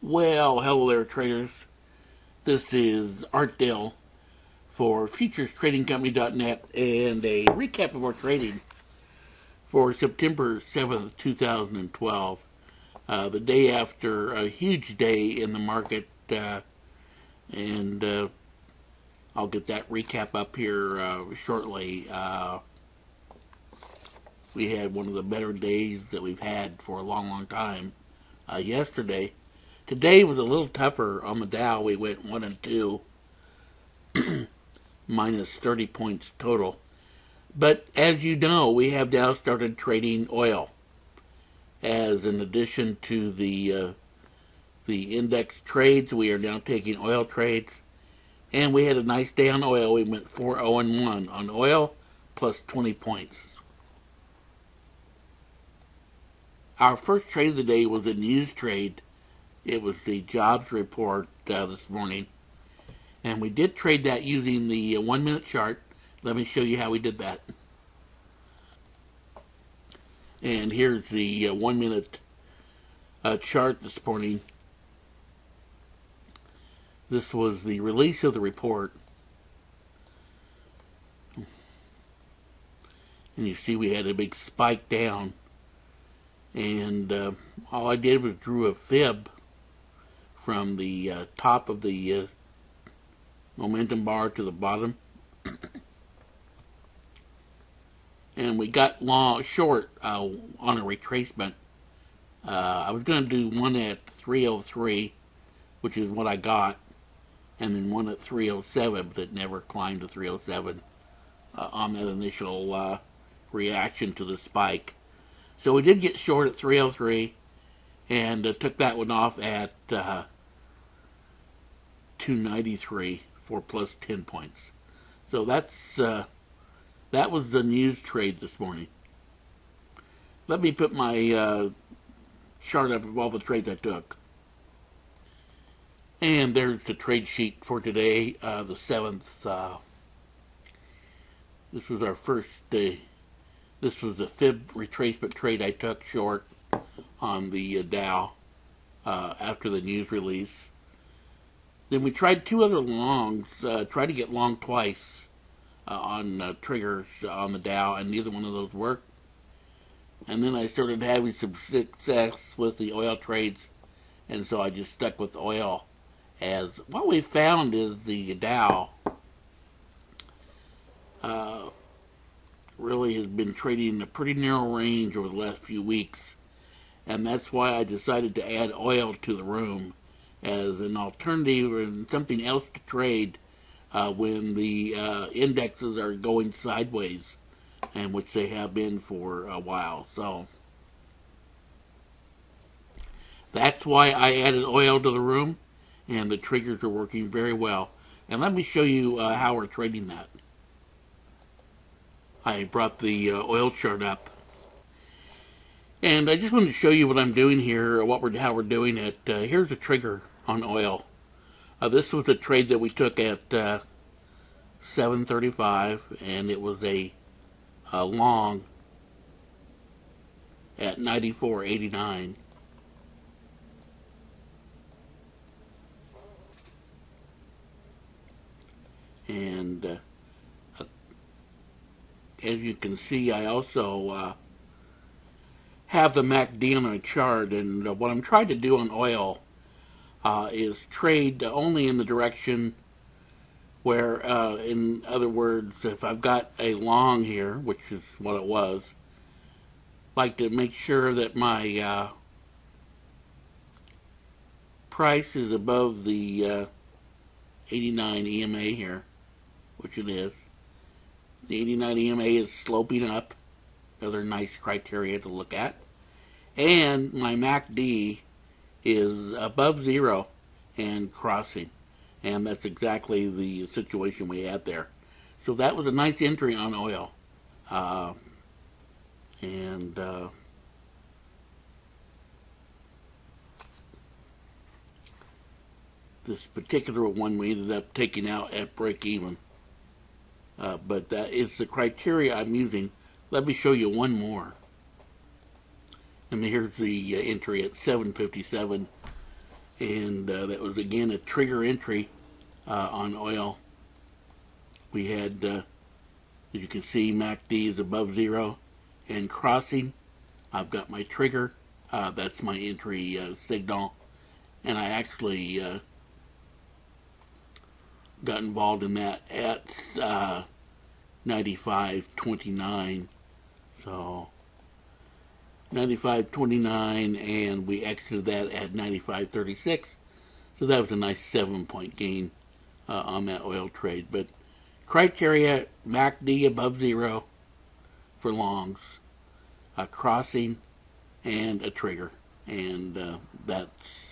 Well, hello there, traders. This is Art Dell for FuturesTradingCompany.net and a recap of our trading for September 7th, 2012, the day after a huge day in the market, and I'll get that recap up here shortly. We had one of the better days that we've had for a long, long time yesterday. Today was a little tougher on the Dow. We went 1 and 2, minus 30 points total. But as you know, we have now started trading oil as an addition to the index trades. We are now taking oil trades, and we had a nice day on oil. We went 4-0-1 on oil, plus 20 points. Our first trade of the day was a news trade. It was the jobs report this morning. And we did trade that using the 1 minute chart. Let me show you how we did that. And here's the 1 minute chart this morning. This was the release of the report. And you see we had a big spike down. And all I did was drew a fib from the top of the momentum bar to the bottom. And we got short on a retracement. I was going to do one at 303, which is what I got, and then one at 307, but it never climbed to 307 on that initial reaction to the spike. So we did get short at 303, and took that one off at 293 for plus 10 points. So that was the news trade this morning. Let me put my chart up of all the trades I took. And there's the trade sheet for today, the 7th. This was our first day. This was a fib retracement trade I took short on the Dow after the news release. Then we tried two other longs, tried to get long twice on triggers on the Dow, and neither one of those worked. And then I started having some success with the oil trades, and so I just stuck with oil. As what we found is the Dow really has been trading in a pretty narrow range over the last few weeks, and that's why I decided to add oil to the room as an alternative and something else to trade when the indexes are going sideways, and which they have been for a while. So that's why I added oil to the room, and the triggers are working very well. And let me show you how we're trading that. I brought the oil chart up, and I just wanted to show you what I'm doing here, how we're doing it. Here's a trigger on oil. This was a trade that we took at 7.35, and it was a long at 94.89. And as you can see, I also have the MACD on a chart, and what I'm trying to do on oil is trade only in the direction where, in other words, if I've got a long here, which is what it was, like to make sure that my price is above the 89 EMA here, which it is. The 89 EMA is sloping up, another nice criteria to look at. And my MACD is above zero and crossing. And that's exactly the situation we had there. So that was a nice entry on oil. This particular one we ended up taking out at break even. But that is the criteria I'm using. Let me show you one more. And here's the entry at 7.57. and that was again a trigger entry on oil. We had, as you can see, MACD is above zero, and crossing. I've got my trigger. That's my entry signal, and I actually got involved in that at 95.29. So 95.29, and we exited that at 95.36. So that was a nice 7-point gain on that oil trade. But criteria: MACD above zero for longs, a crossing, and a trigger, and that's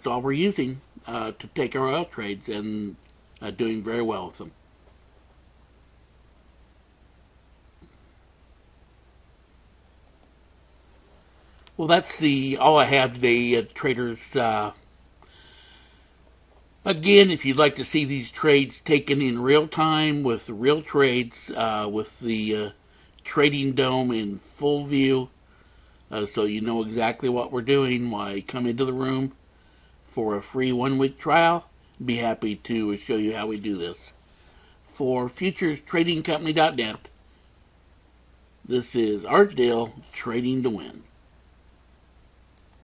all we're using to take our oil trades, and doing very well with them. Well, that's all I have today, traders. Again, if you'd like to see these trades taken in real time with real trades, with the Trading Dome in full view, so you know exactly what we're doing, why come into the room for a free 1-week trial. Be happy to show you how we do this. For FuturesTradingCompany.net, this is Art Dill, Trading to Win.